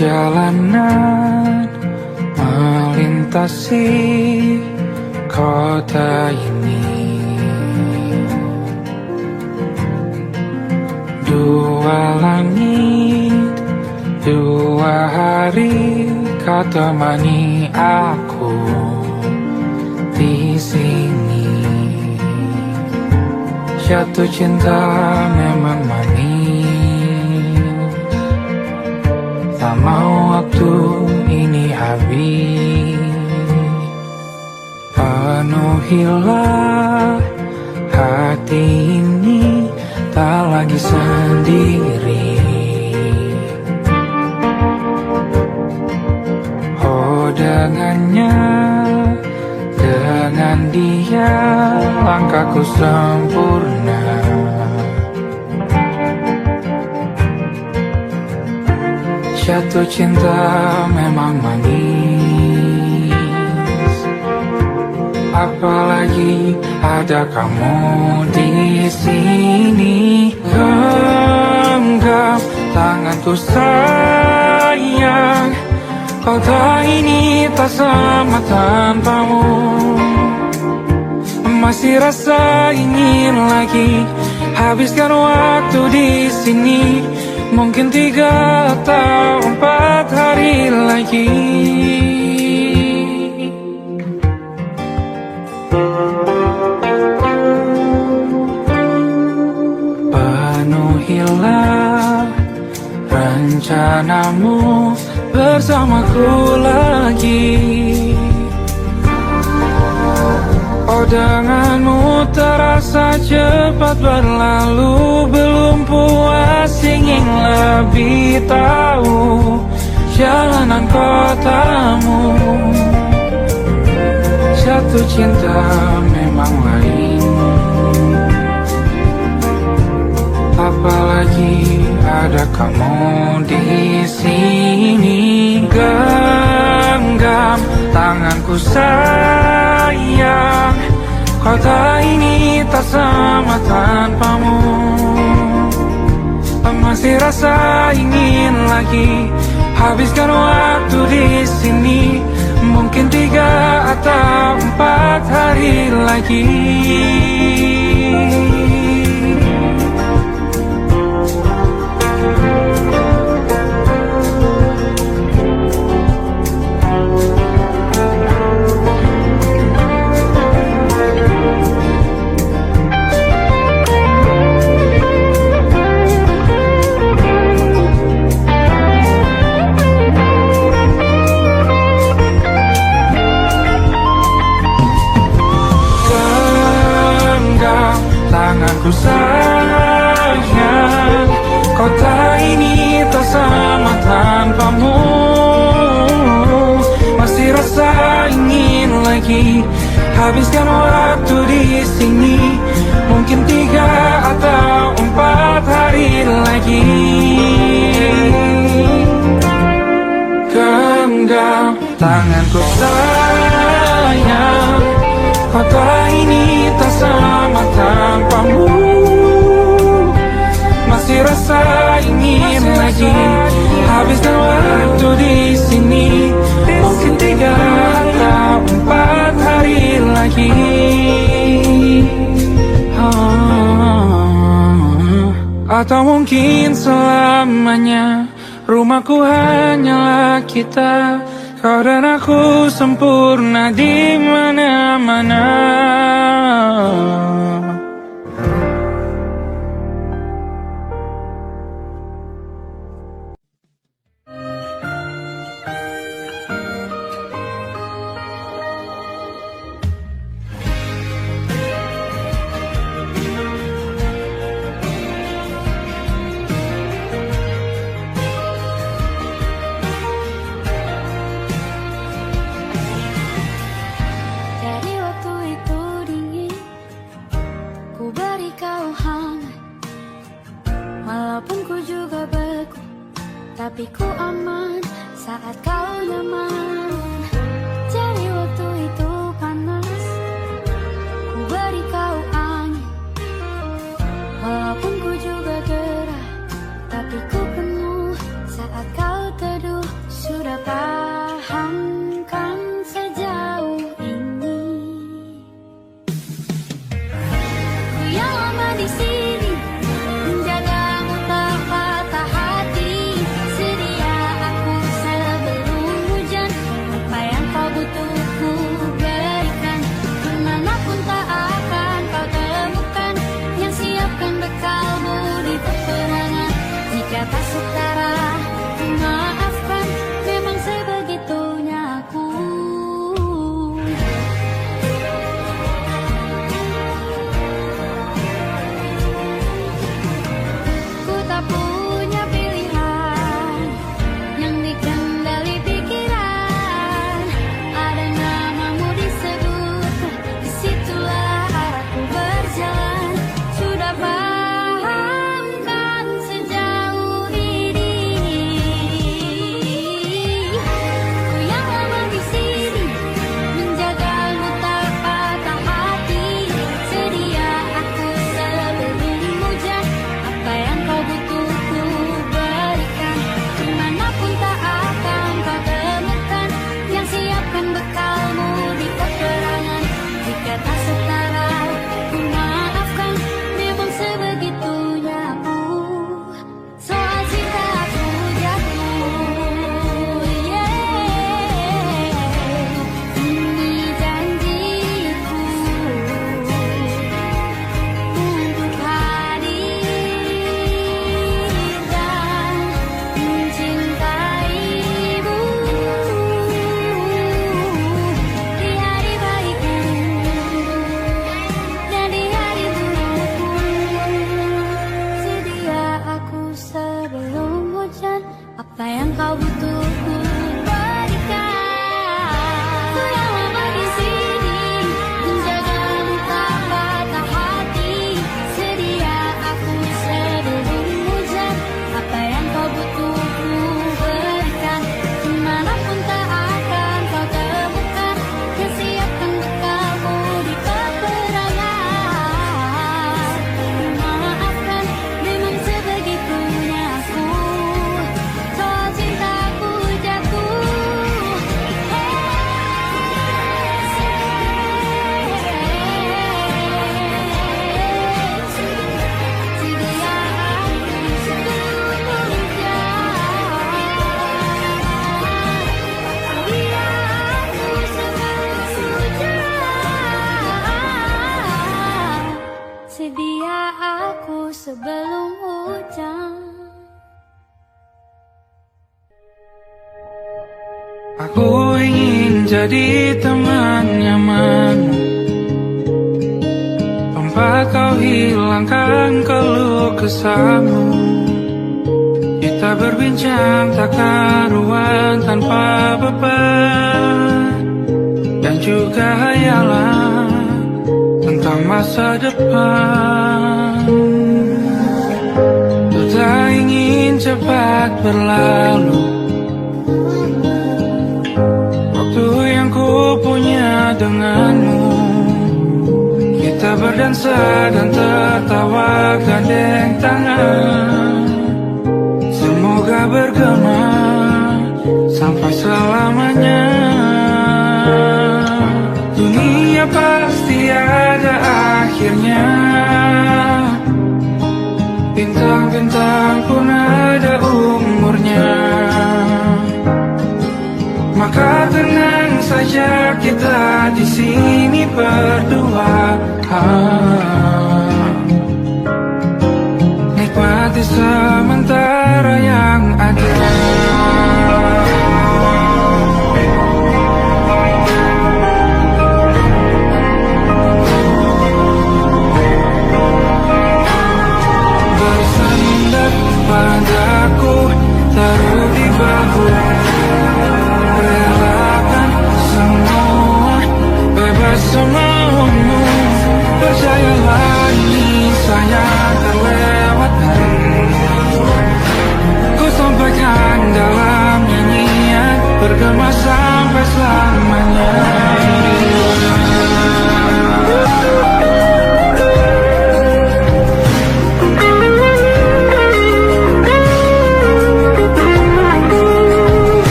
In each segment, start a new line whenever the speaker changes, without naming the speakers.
Perjalanan melintasi kota ini, dua langit, dua hari kau temani aku di sini. Jatuh cinta memang manis, tak mau waktu ini habis. Penuhilah hati ini, tak lagi sendiri. Oh dengannya, dengan dia langkahku sempurna. Jatuh cinta memang manis, apalagi ada kamu di sini. Genggam tanganku sayang, kota ini tak sama tanpamu. Masih rasa ingin lagi habiskan waktu di sini. Mungkin 3 atau 4 hari lagi. Penuhilah rencanamu bersamaku lagi. Oh denganmu terasa cepat berlalu, belum puas ingin lebih tahu jalanan kotamu. Jatuh cinta memang lain, apalagi ada kamu di sini. Genggam tanganku sayang, kota ini tak sama tanpamu. Masih rasa ingin lagi habiskan waktu di sini. Mungkin 3 atau 4 hari lagi. Tanganku sayang, kota ini tak sama tanpamu. Masih rasa ingin lagi habiskan waktu di sini. Mungkin 3 atau 4 hari lagi. Genggam tanganku sayang, kota ini tak sama tanpamu. Masih rasa ingin lagi habiskan waktu di sini. Mungkin 3 atau 4 hari lagi. Atau mungkin selamanya. Rumahku hanyalah kita, kau dan aku sempurna di mana-mana.
Tapi ku aman saat kau nyaman. Jadi waktu itu panas, ku beri kau angin. Walaupun ku juga gerah, tapi ku penuh saat kau teduh.
Aku ingin jadi teman nyamanmu, tempat kau hilangkan keluh kesahmu. Kita berbincang tak karuan tanpa beban, dan juga hayalan tentang masa depan. Ku tak ingin cepat berlalu waktu yang ku punya denganmu. Kita berdansa dan tertawa gandeng tangan, semoga bergema sampai selamanya. Dunia pasti ada akhirnya, bintang-bintang pun ada umurnya. Maka tenang saja kita di sini berdua, nikmati sementara yang ada. Bersandar padaku, taruh di bahu, relakan semua, bebas semaumu. Percayalah ini saya terlewatkan, ku sampaikan dalam nyanyian, bergema sampai selamanya.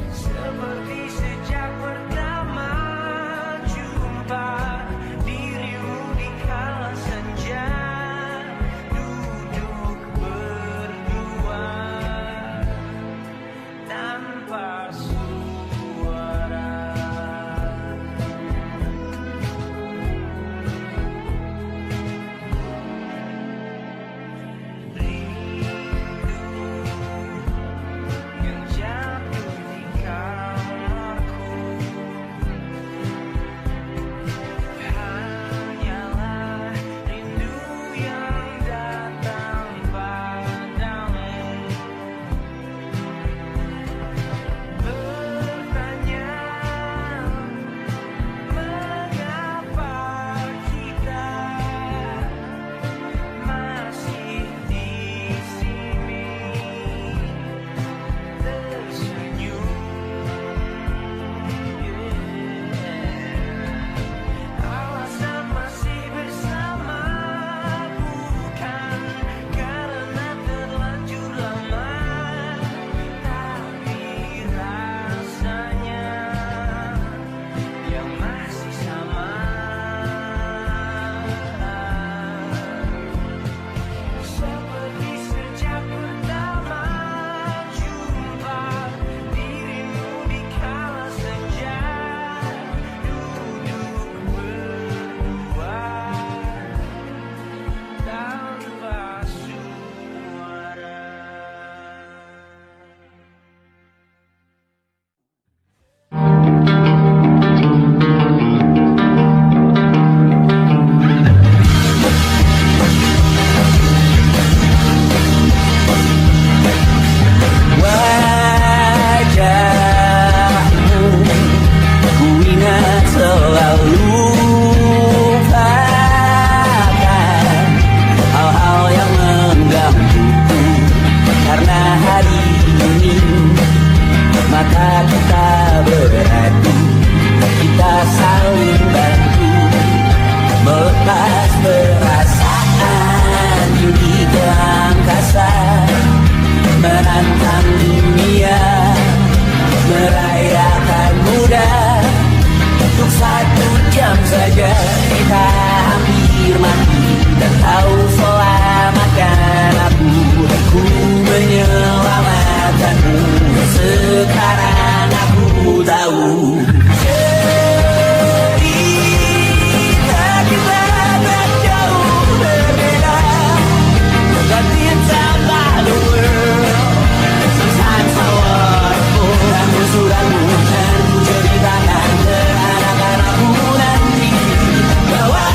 Seperti sejak saja kita hampir mati, dan kau selamatkan aku, dan ku menyelamatkanmu. Sekarang aku tahu cerita kita tak jauh berbeda. But it's about the world. Sometimes I wonder, kamu sudah bukan ceritakan ke anak-anakku nanti bahwa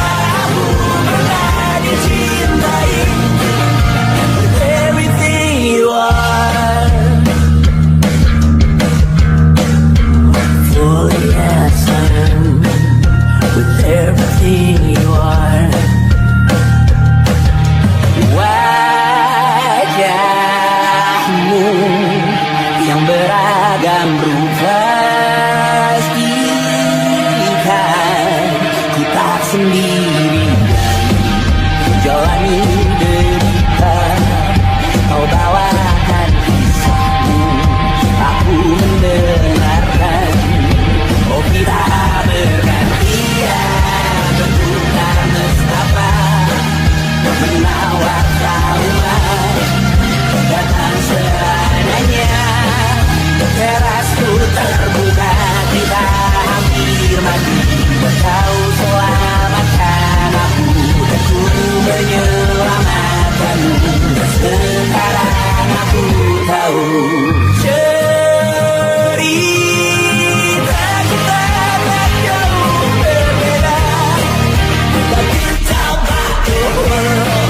aku pernah dicintai. With everything you are, fully as I am. With everything you are, wajahmu yang beragam rupa pastikan kita sendiri jalani derita. Kau bawakan kisahmu, aku mendengarkan. Oh kita bergantian bertukar nestapa, menawar trauma datang seadanya. Terasku terbuka, kita hampir mati, kau selamatkan aku, dan ku menyelamatkanmu. Sekarang aku tahu cerita kita tak jauh berbeda. But it's about the world.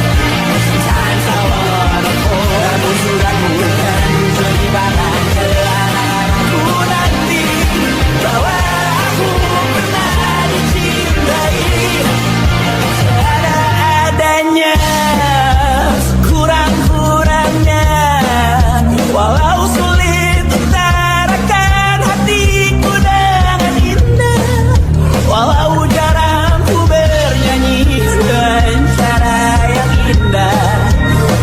Sometimes I wanna fall. Kamu sudah bukan ceritakan ke anak-anakku nanti bahwa aku pernah dicintai. Seadanya, kurang-kurangnya, walau sulit utarakan hatiku dengan indah, walau jarang ku bernyanyi dengan cara yang indah,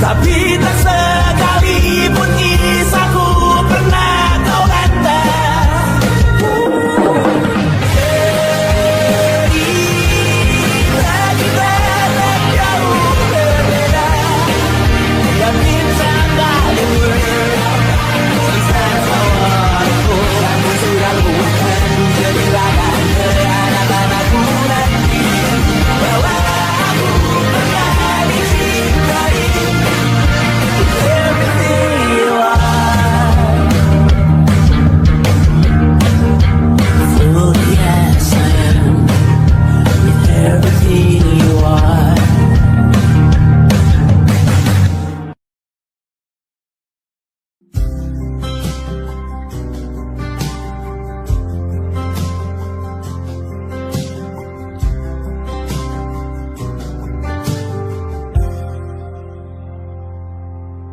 tapi tak sekalipun kisahku pernah kau bantah. Cerita kita tak jauh berbeda, but it's about the world. Sometimes I wanna fall. Kamu sudah bukan ceritakan ke anak-anakku nanti bahwa aku pernah dicintai. Everything you are, fully as I am. With everything you are.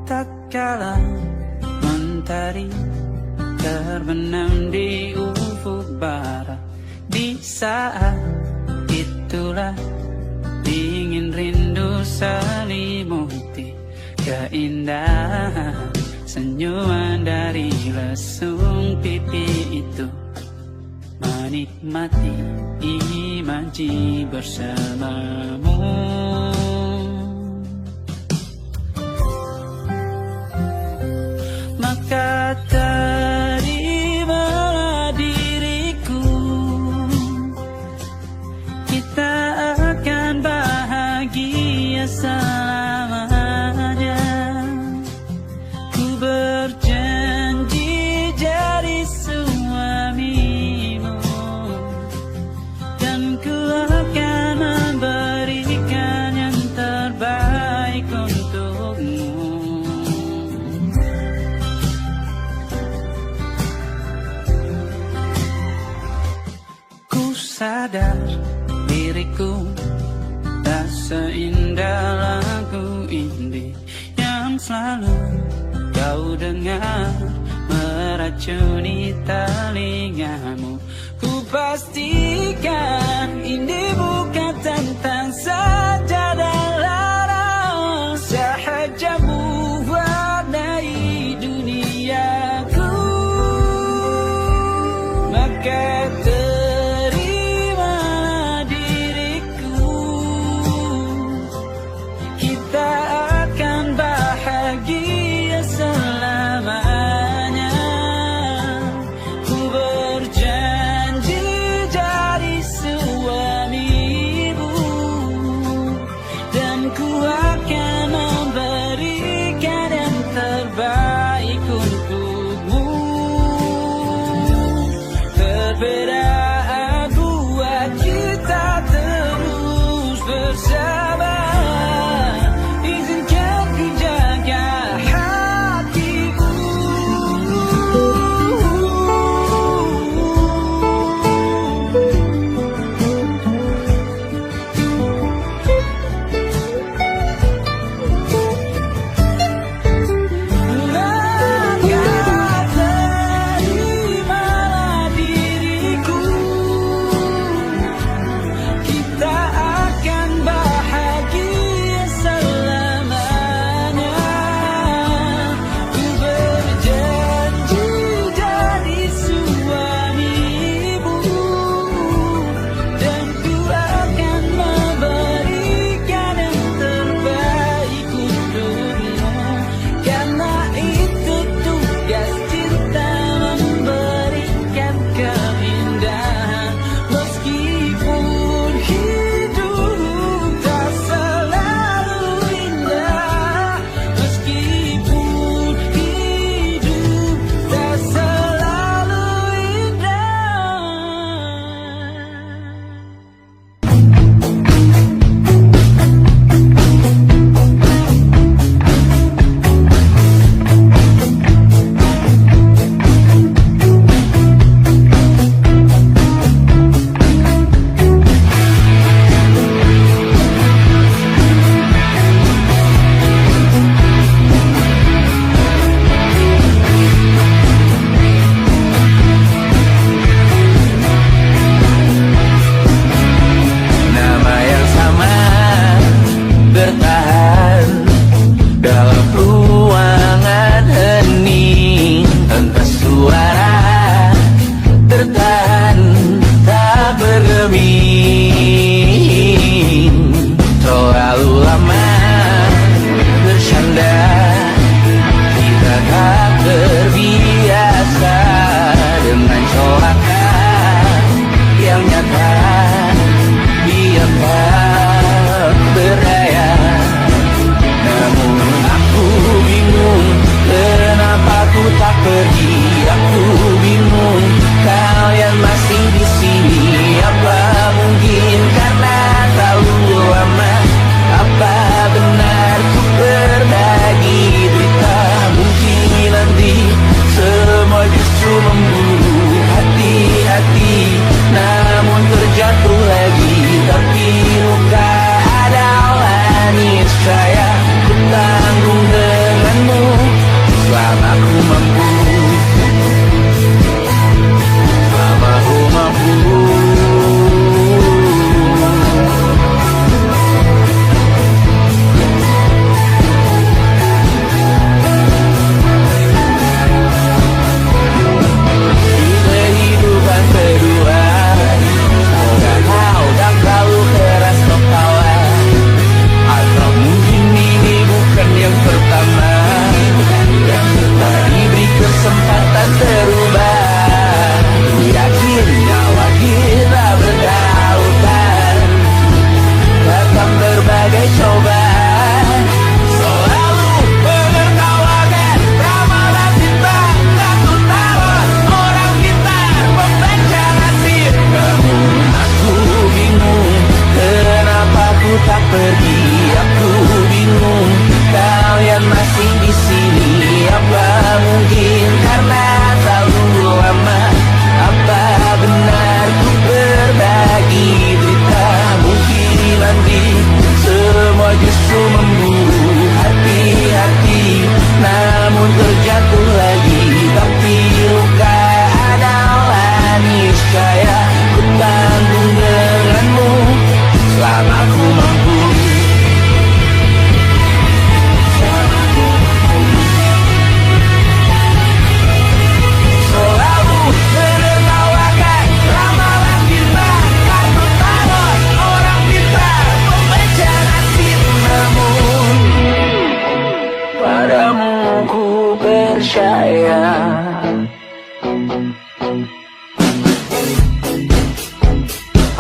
Tak kala mentari terbenam di ufuk barat, di saat itulah dingin rindu selimuti keindahan senyuman dari lesung pipi itu, menikmati imaji bersamamu. Maka terimalah diriku, kita akan bahagia selamanya. Ku berjanji jadi suamimu, dan ku akan memberikan yang terbaik untukmu. Sadar diriku tak seindah lagu indie yang selalu kau dengar meracuni telingamu. Ku pastikan ini bukan tentang sajadah larang, sahajamu warnai duniaku. Maka terimalah diriku,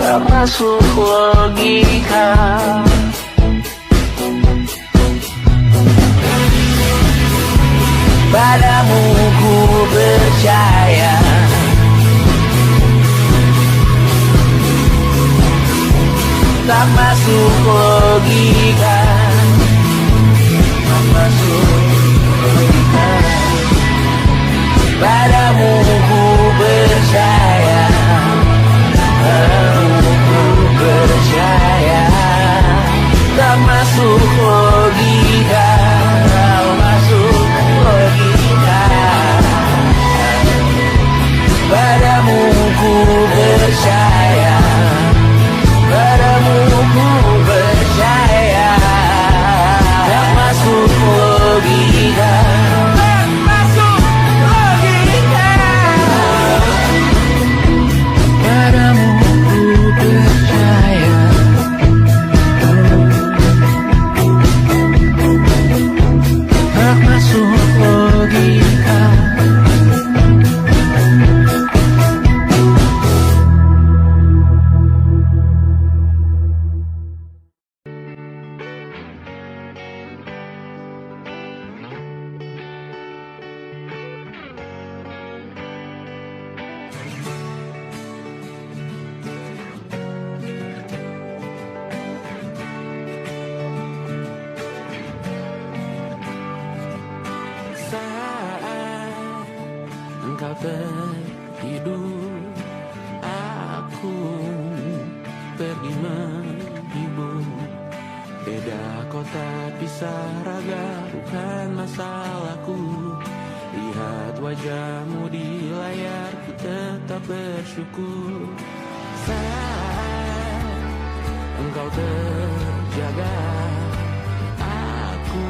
tak masuk logika. Padamu ku percaya, tak masuk logika, tak masuk logika. Padamu ku percaya, padamu ku percaya, tak masuk logika, tak masuk logika. Padamu ku percaya, padamu ku percaya, tak masuk logika, tak masuk logika. Padamu ku percaya, tak masuk logika.
Saat engkau tertidur, aku pergi menghibur. Beda kota pisah raga bukan masalahku. Lihat wajahmu di layar, ku tetap bersyukur. Saat engkau terjaga, aku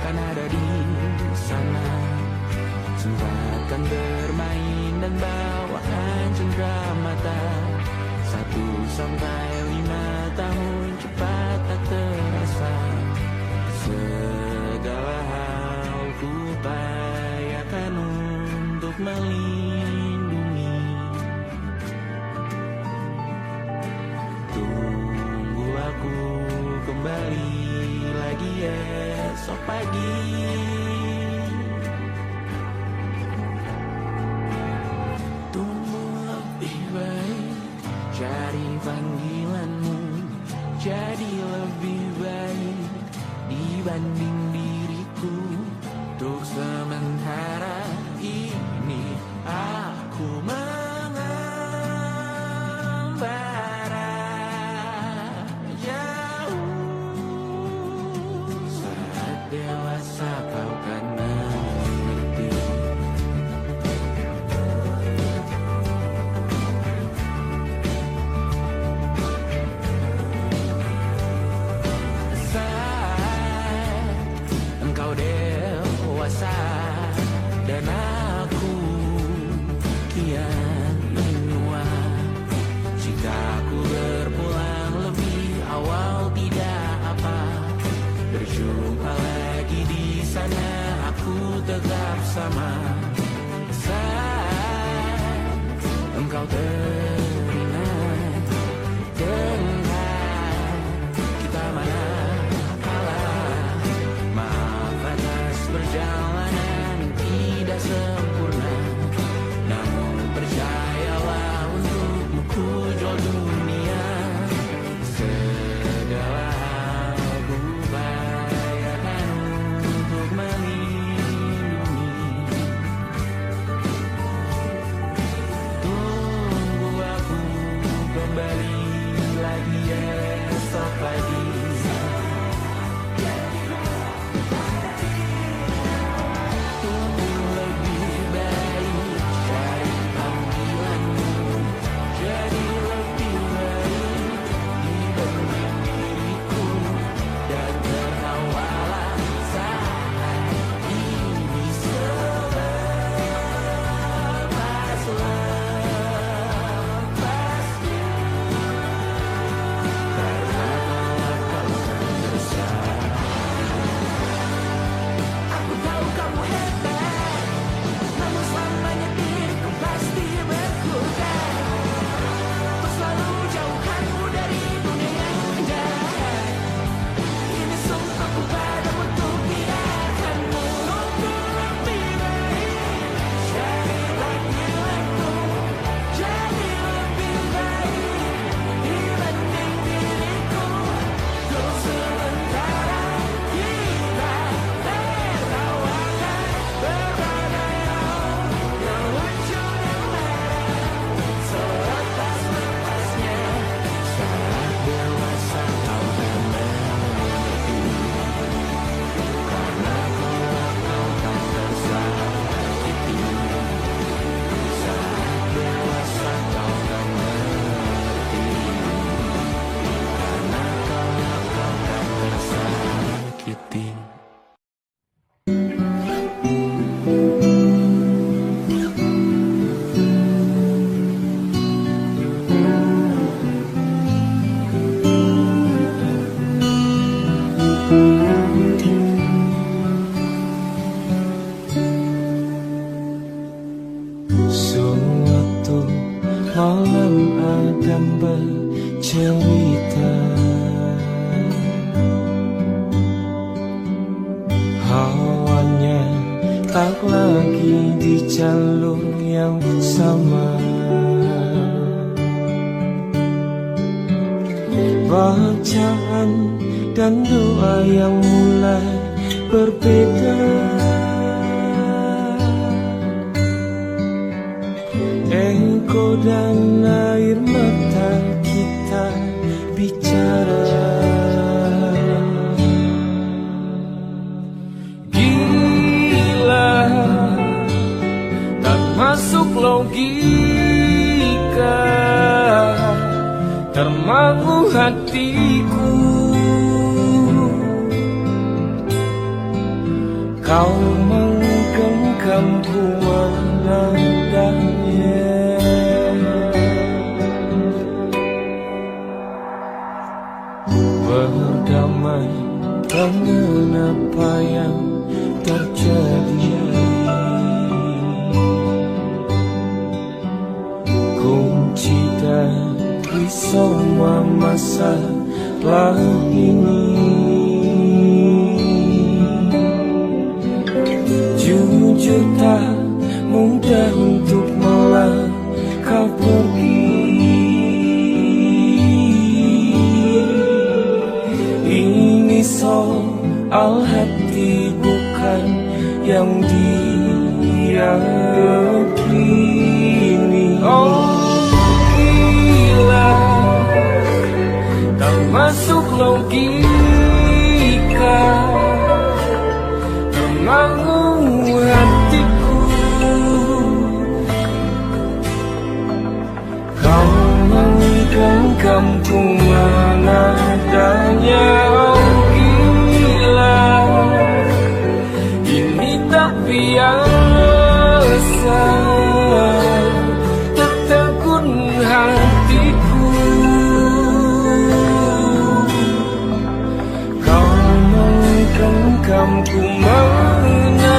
kan ada di sana. Sempatkan bermain dan bawakan cendera mata. 1-5 tahun cepat tak terasa. Segala hal ku upayakan untuk melindungi. Tunggu aku kembali lagi esok pagi. Tunggu lebih baik, cari panggilanmu jadi lebih baik dibanding diriku. Untuk sementara ini aku mengembara jauh. Saat dewasa kau kan mengerti. Saat engkau dewasa dan aku kian menua. Jikaku berpulang lebih awal tidak apa. Berjumpa lagi di sana, aku tetap sama. Saat engkau teringat dengan kita mana kalah. Maaf atas perjalanan yang tidak sempurna, namun percayalah untukmu ku jual dunia. Segala hal ku upayakan untuk melindungi. Tunggu malam Adam bercerita. Hawanya tak lagi di jalur yang sama. Bacaan dan doa yang mulai berbeda. Engkau dan air mata kita bicara. Gila, tak masuk logika, termangu hatiku. Kau menggenggamku menandanya. Berdamai dengan apa yang terjadi. Kunci dari semua masalah ini. Jujur tak mudah untuk melangkah pergi. Ini soal hati bukan yang diyakini. Oh gila, tak masuk logika, termangu hatiku. Kau menggenggamku menadanya. Oh gila, ini tak biasa, tertegun hatiku. Kau menggenggamku menadanya.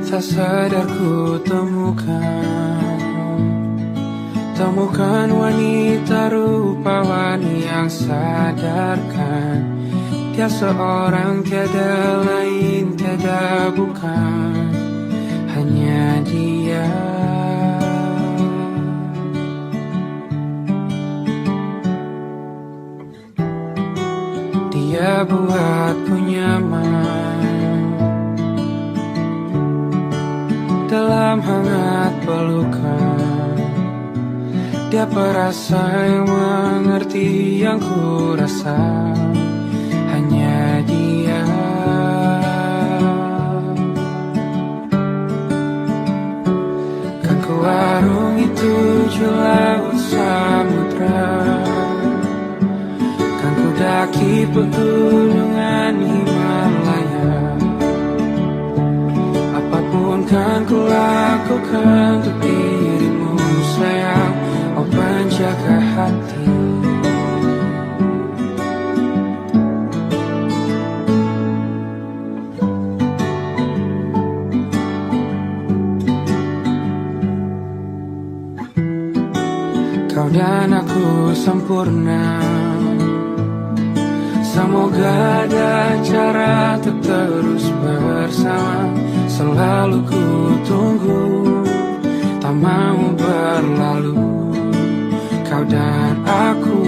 Tak sadar ku temukan wanita rupawan yang sadarkan dia seorang, tiada lain, tiada bukan, hanya dia. Dia buatku nyaman dalam hangat pelukan. Dia perasa yang mengerti yang ku rasa, hanya dia. Kan ku warungi 7 laut samudra, kan ku daki pegunungan Himalaya. Apapun kan ku lakukan untuk dirimu sayang, oh penjaga hati. Kau dan aku sempurna, semoga ada cara untuk terus bersama. Selalu ku tunggu, tak mau berlalu, kau dan aku.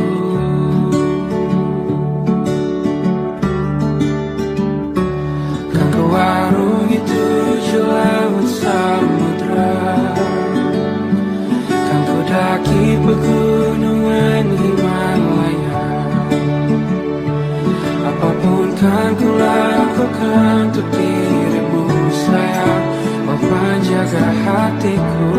Kan ke warung itu laut samudra, kan ku daki pegunungan Himalaya. Apapun kan ku lakukan untuk dirimu sayang, oh penjaga hatiku.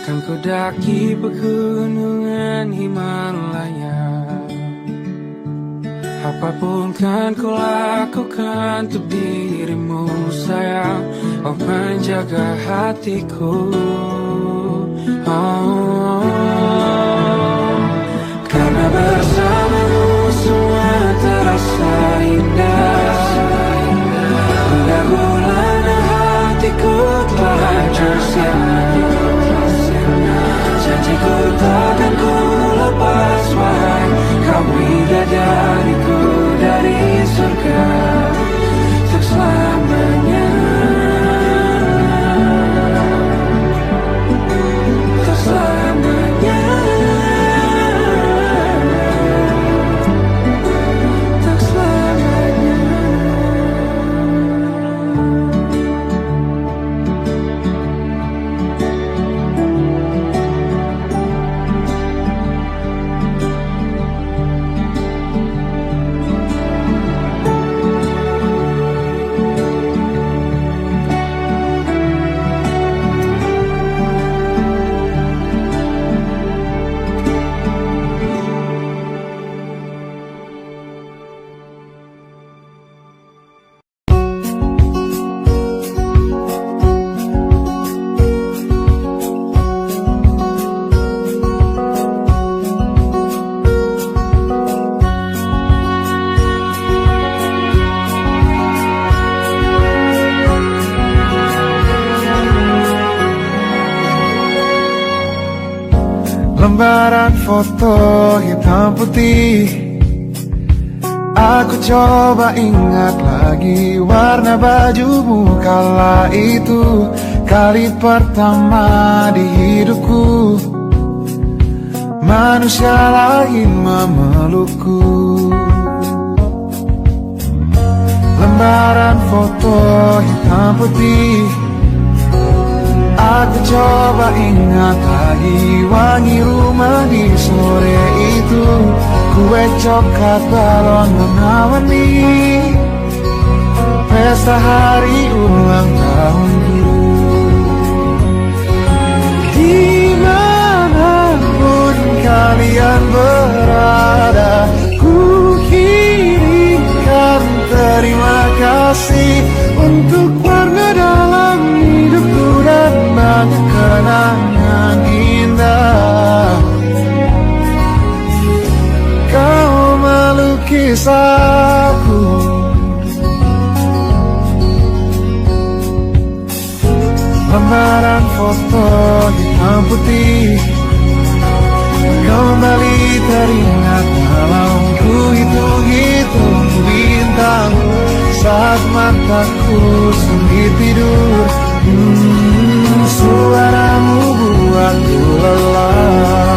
Kan ku daki pegunungan Himalaya. Apapun kan ku lakukan untuk dirimu sayang, oh penjaga hatiku. Oh, karena bersamamu semua terasa indah. Gula-gulana hatiku telah hancur siang. Janjiku takkan ku lepas, wahai kau bidadariku dari surga untuk selamanya, untuk selamanya, untuk selamanya.
Lembaran foto hitam putih, aku coba ingat lagi warna bajumu kala itu. Kali pertama di hidupku manusia lain memelukku. Lembaran foto hitam putih, aku coba ingat lagi wangi rumah di sore itu. Kue coklat balon mengawani pesta hari ulang tahun dulu. Dimanapun kalian berada, ku kirimkan terima kasih untuk warna dalam hidupku dan banyak kenangan indah. Kau melukis aku, lembaran foto hitam putih, kembali teringat malam ku hitung-hitung bintang saat mataku sempit tidur. Suaramu buatku lelah.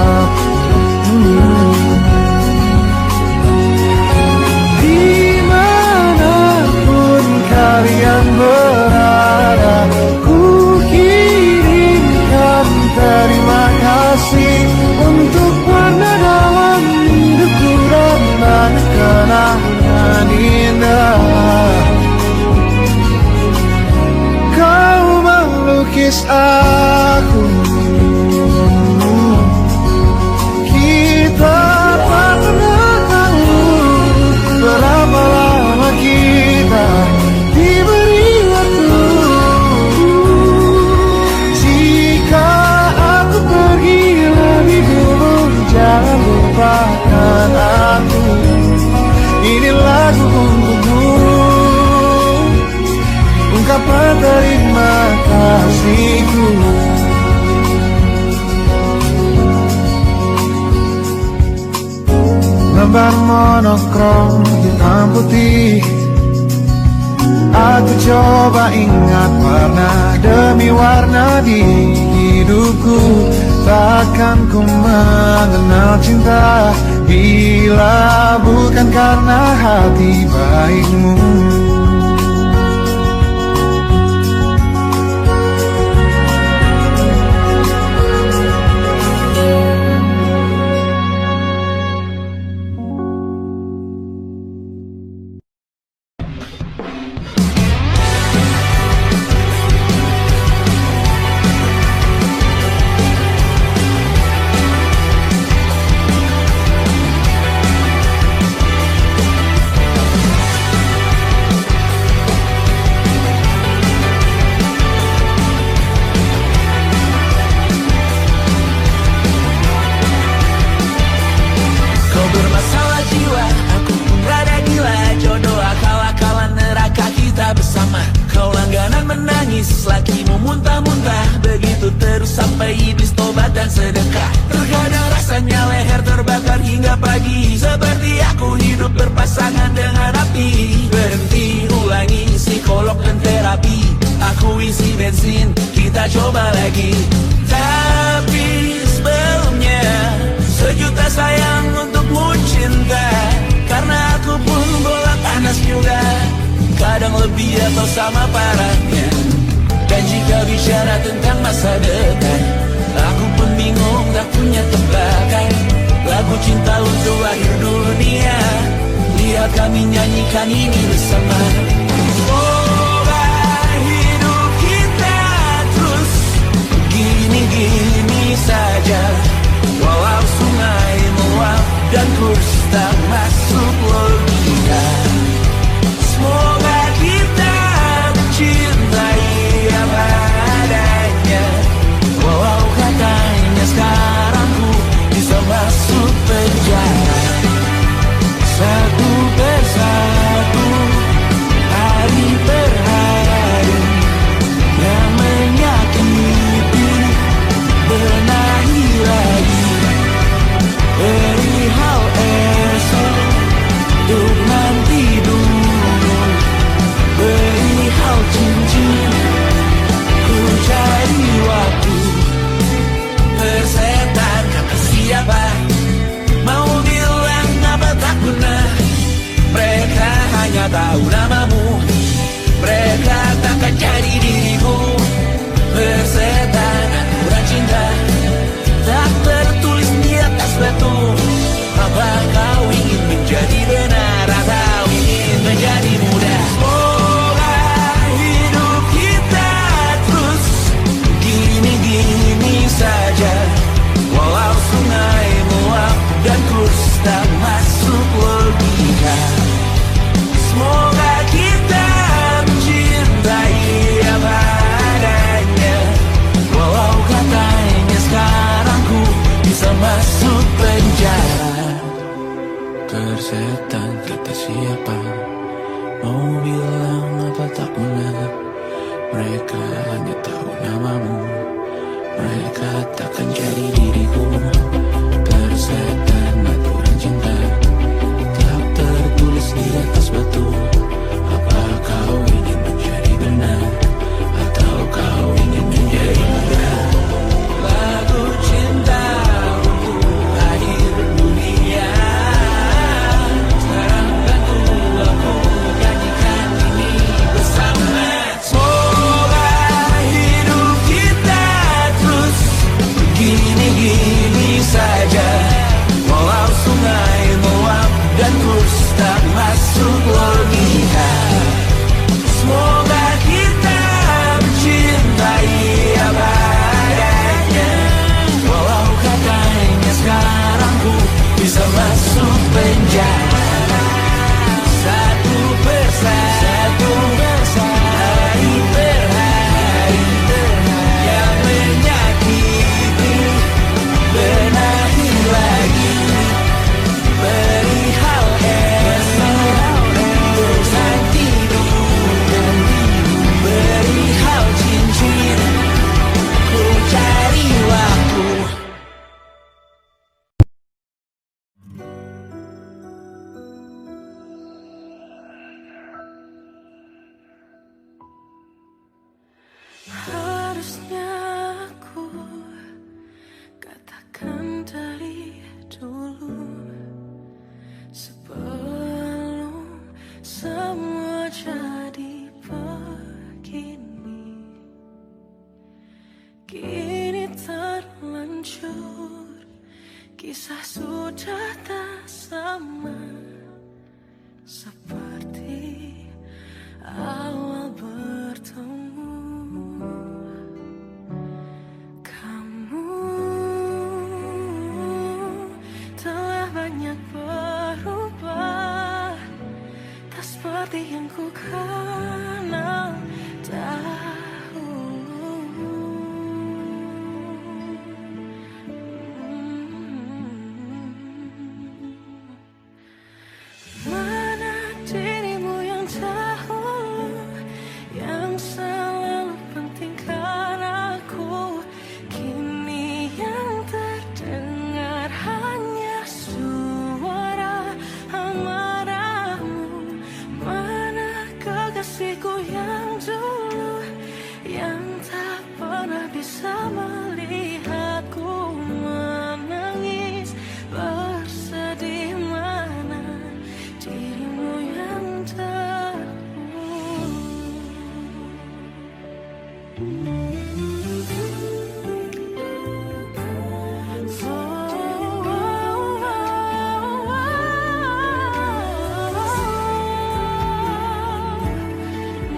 dapat terima kasihku. Lembar monokrom hitam putih, aku coba ingat warna demi warna di hidupku. Takkan ku mengenal cinta bila bukan karena hati baikmu.
Kisah sudah tak sama seperti awal bertemu. Kamu telah banyak berubah, tak seperti yang ku kenal dahulu. Mana dirimu yang dahulu, yang selalu pentingkan aku. Kini yang terdengar hanya suara amarahmu. Mana kekasihku yang dulu, yang tak pernah bisa melihatku menangis bersedih. Mana dirimu yang dahulu.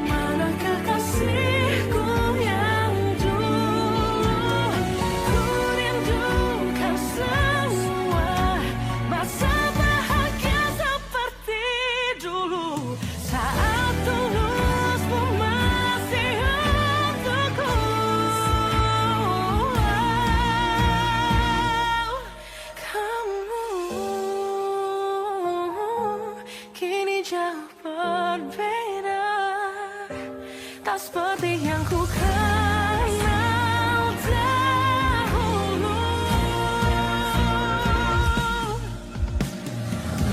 Mana kekasihku yang dulu, ku rindukan semua masa bahagia seperti dulu, saat tulusmu masih untukku. Kamu kini jauh berbeda, tak seperti yang ku kenal dahulu.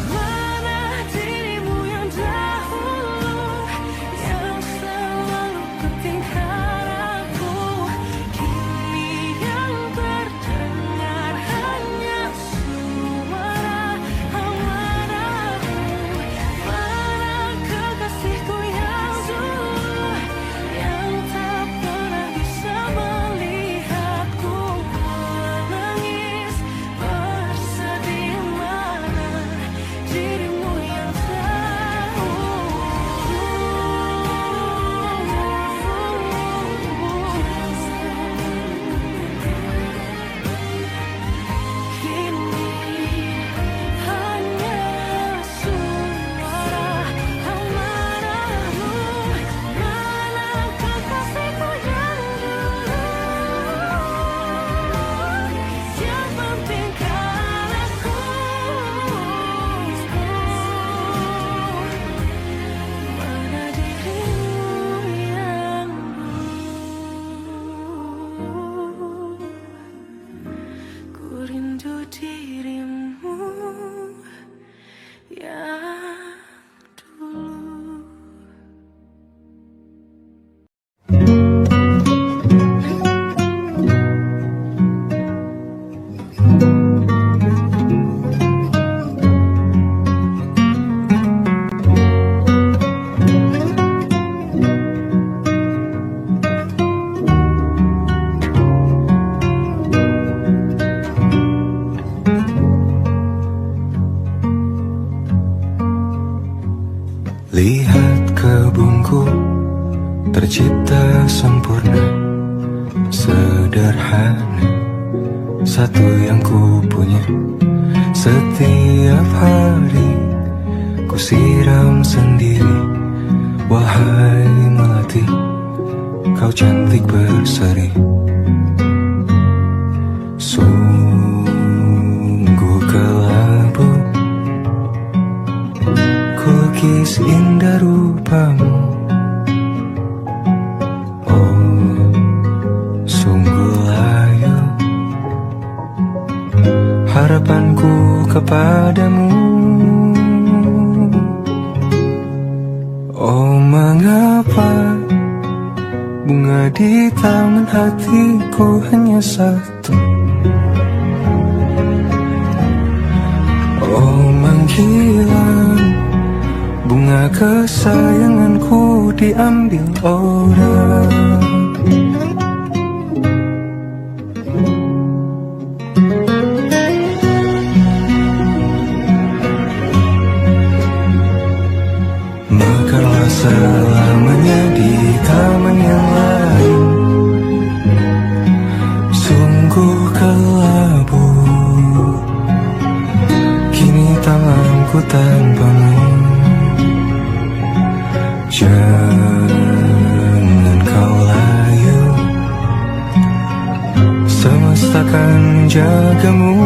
Mana dirimu yang dahulu, yang selalu pentingkan aku. Kini yang terdengar hanya suara amarahmu. Mana kekasihku yang dulu, yang tak pernah bisa melihatku menangis bersedih. Mana dirimu yang kini hanya suara amarahmu. Mana kekasihku yang dulu, yang pentingkan aku. Mana dirimu yang dulu, ku rindu dirimu yang dulu.
Lihat kebunku tercipta sempurna, sederhana, satu yang ku punya. Setiap hari ku siram sendiri. Wahai melati, kau cantik berseri. Sungguh kelabu kukis indah rupamu. Oh, sungguh layu harapanku kepadamu. Oh, mengapa bunga di taman hatiku hanya satu? Oh, menghilang bunga kesayanganku diambil orang. ku tanpamu. Jangan kau layu, semesta kan menjagamu.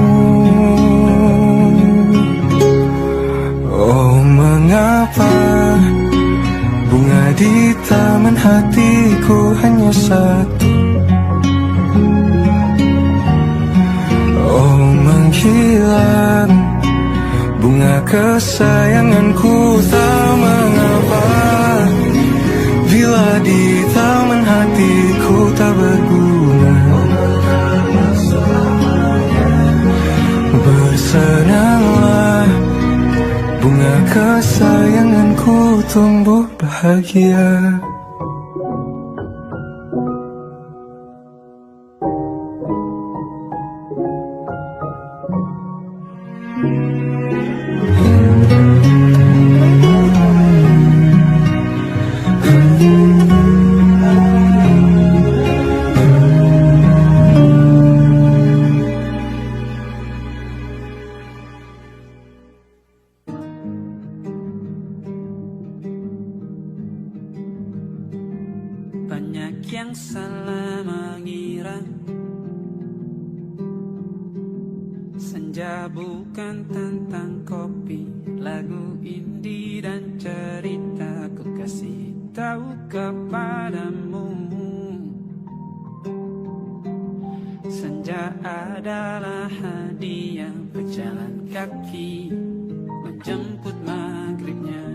Oh mengapa bunga di taman hatiku hanya satu. Oh menghilang bunga kesayanganku, tak mengapa bila di taman hatiku tak berguna. Bersenanglah bunga kesayanganku tumbuh bahagia.
Banyak yang salah mengira senja bukan tentang kopi, lagu indie dan cerita. Ku kasih tahu kepadamu, senja adalah hadiah berjalan kaki menjemput maghribnya.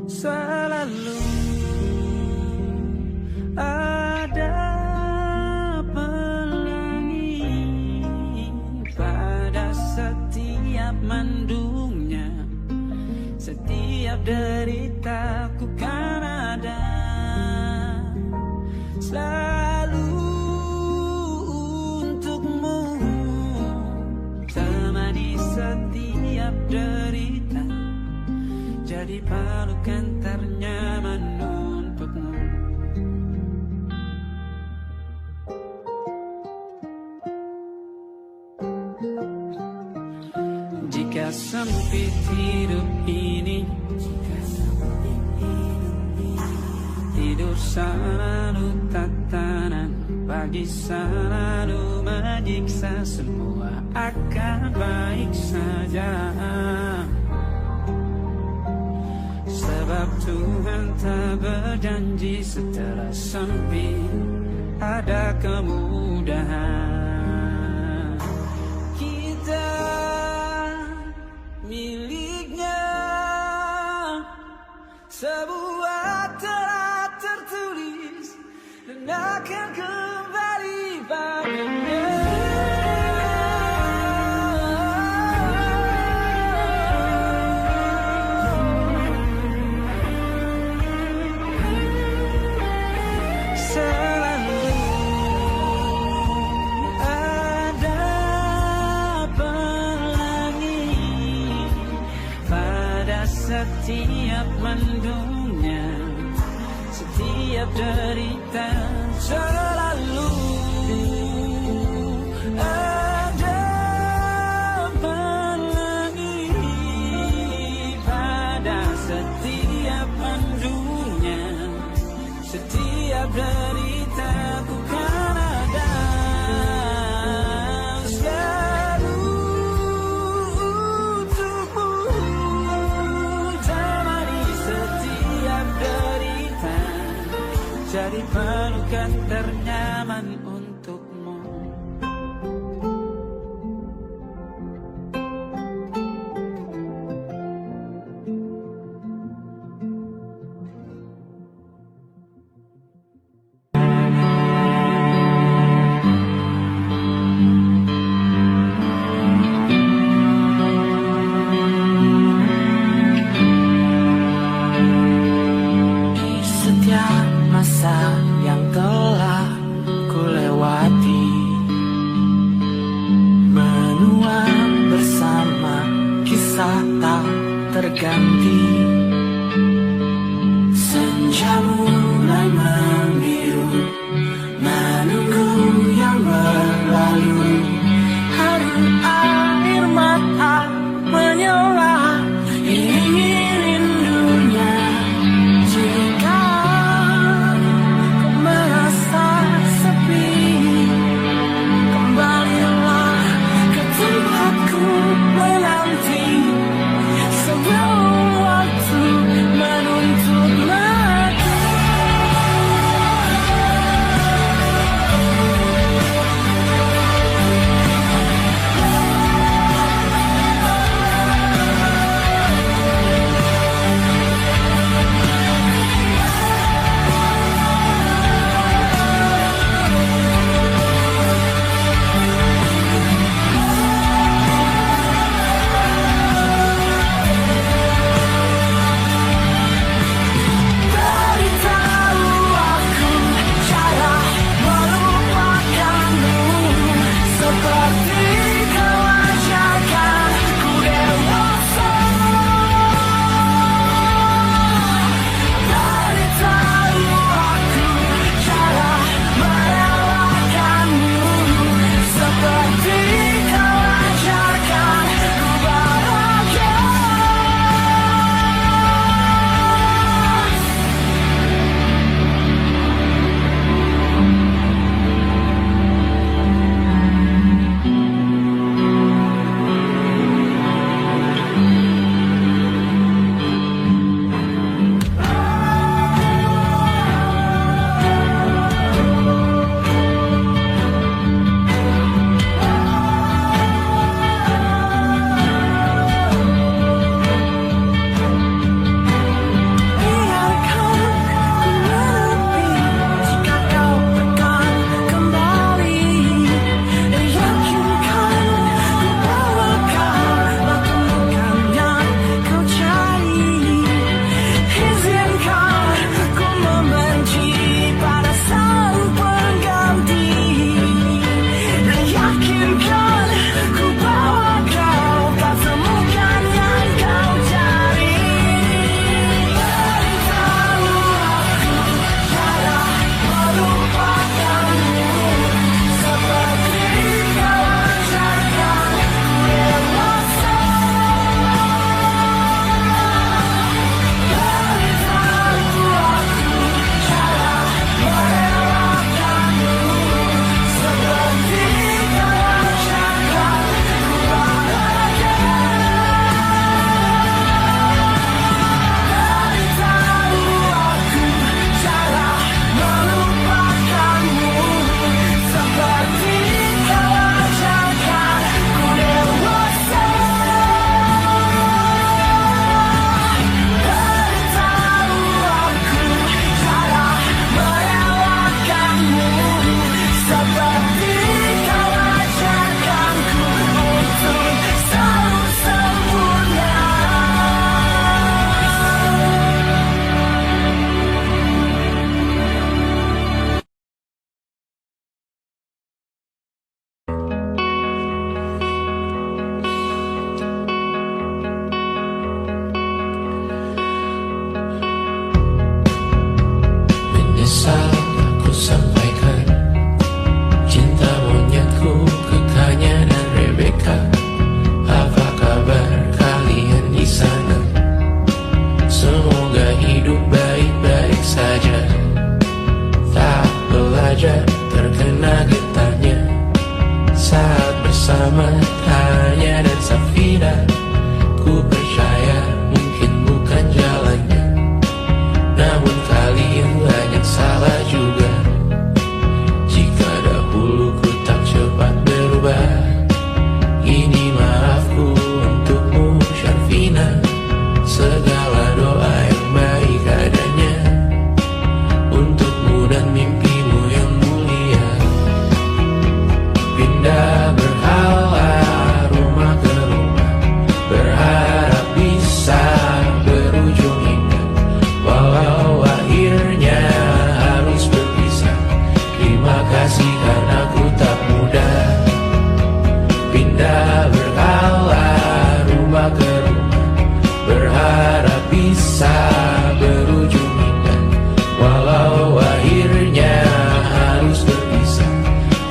Selalu ada pelangi pada setiap mendungnya, setiap deritaku kan ada selalu untukmu, temani setiap derita, jadi pelukan ternyaman untukmu. Jika sempit hidup ini, tidur selalu tatanan, pagi selalu menyiksa, semua akan baik saja. Sebab Tuhan tak berjanji setelah sempit ada kemudahan. Kita miliknya sebuah telah tertulis dan akan kembali padanya. Selalu ada pelangi pada setiap mendungnya, setiap derita. Selalu ada pelangi pada setiap mendungnya, setiap derita ku kan ada selalu untukmu, temani setiap derita, jadi pelukan ternyaman untukmu. Di setiap masa yang telah ku lewati, menua bersama kisah tak terganti. Senja mulai membiru, menunggu yang berlalu. Haru air mata
hanya dan Safina. Ku percaya mungkin bukan jalannya, namun kali ini banyak salah juga. Jika dahulu ku tak cepat berubah, ini maafku untukmu Syarfina. Segala doa yang baik adanya untukmu dan mimpimu yang mulia. Pindah berhala rumah ke rumah, berharap bisa berujung indah. Walau akhirnya harus berpisah, terima kasih karena ku tak mudah. Pindah berhala rumah ke rumah, berharap bisa berujung indah. Walau akhirnya harus berpisah,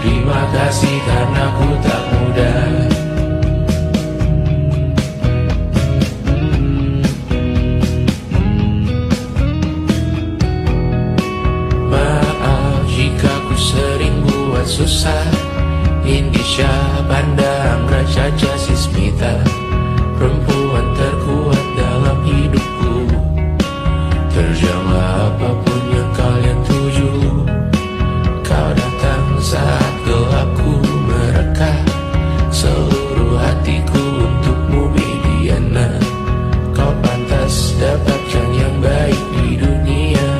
terima kasih karena ku tak mudah. Maaf jika ku sering buat susah. Indisha Banda Amra Caca Sismita, perempuan terkuat dalam hidupku. Terjanglah apapun yang kalian tuju, kau datang saat gelapku mereka. Seluruh hatiku untukmu Mediana. Kau pantas dapatkan yang baik di dunia.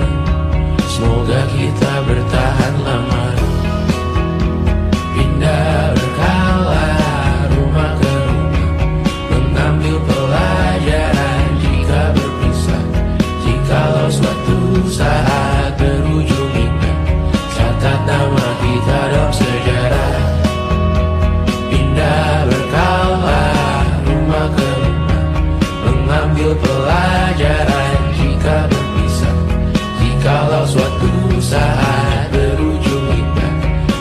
Semoga kita bertahan lama. Pindah berkala rumah ke rumah, mengambil pelajaran jika berpisah. Jikalau suatu saat berujung indah, catat nama kita dalam sejarah. Pindah berkala rumah ke rumah, mengambil pelajaran jika berpisah. Jikalau suatu saat berujung indah,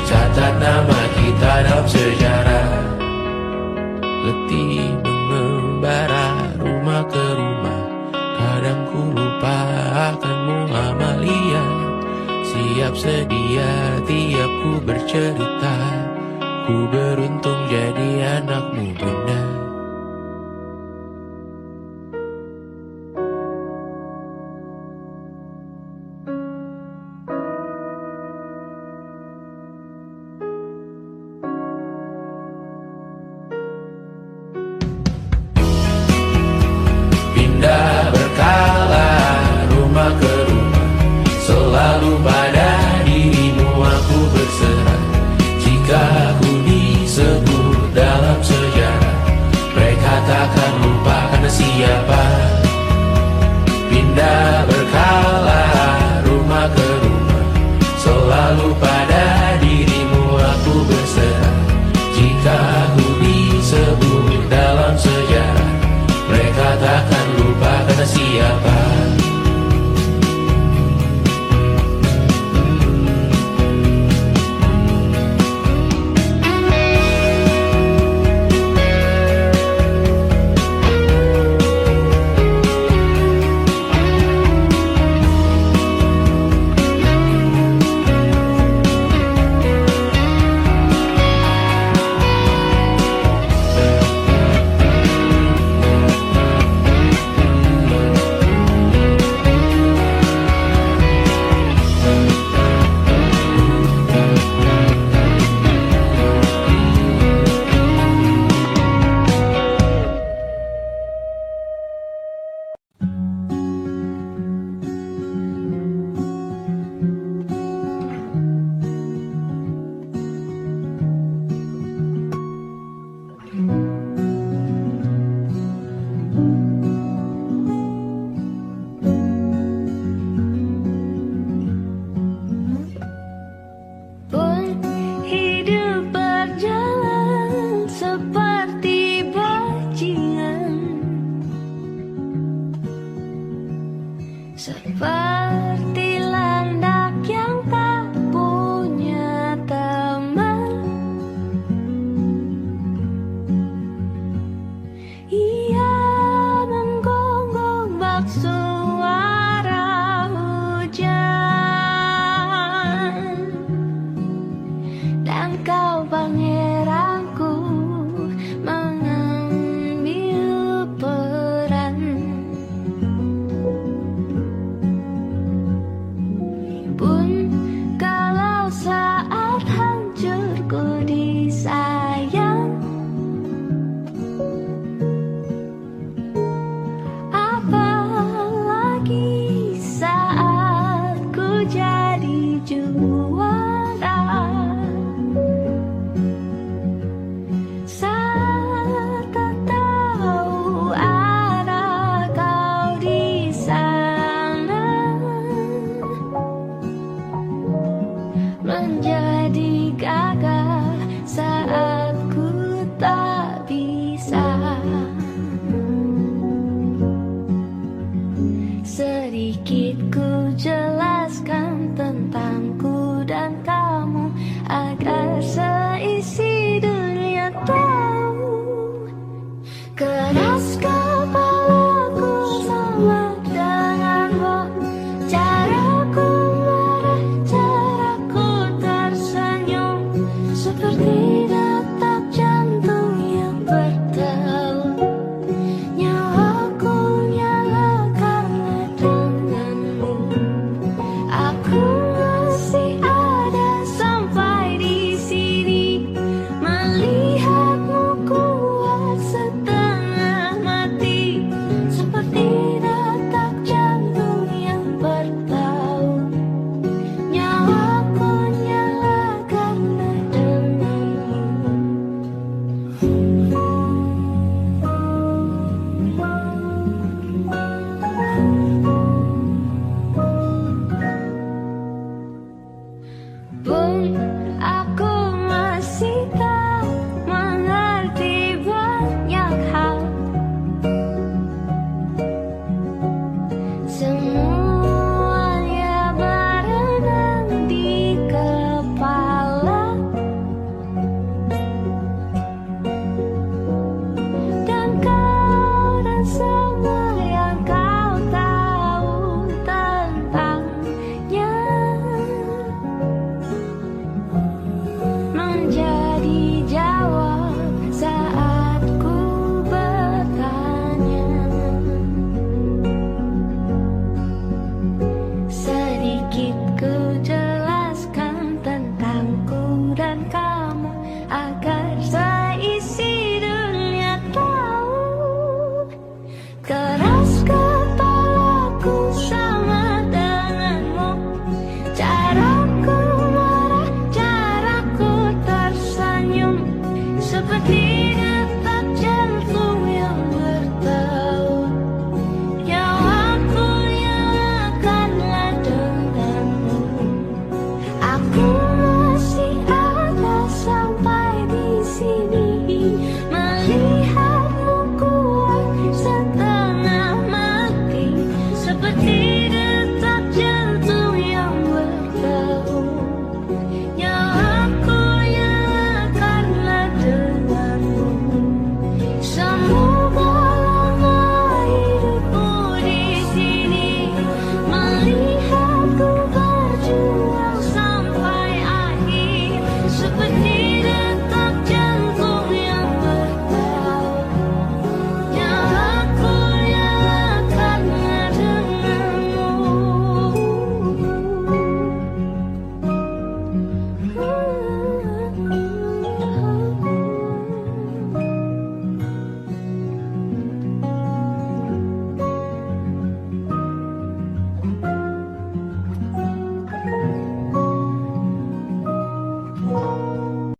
catat nama kita dalam sejarah. Letih mengembara rumah ke rumah, kadang ku lupa akanmu Amalia. Siap sedia tiap ku bercerita, ku beruntung jadi anakmu Bunda. Pindah berkala rumah ke rumah, selalu pada dirimu aku berserah. Jika aku disebut dalam sejarah, mereka takkan lupa karena siapa. Pindah berkala rumah ke rumah, selalu pada dirimu aku berserah. Jika aku disebut dalam sejarah, mereka takkan lupa karena siapa.
Pun hidup berjalan sepanjang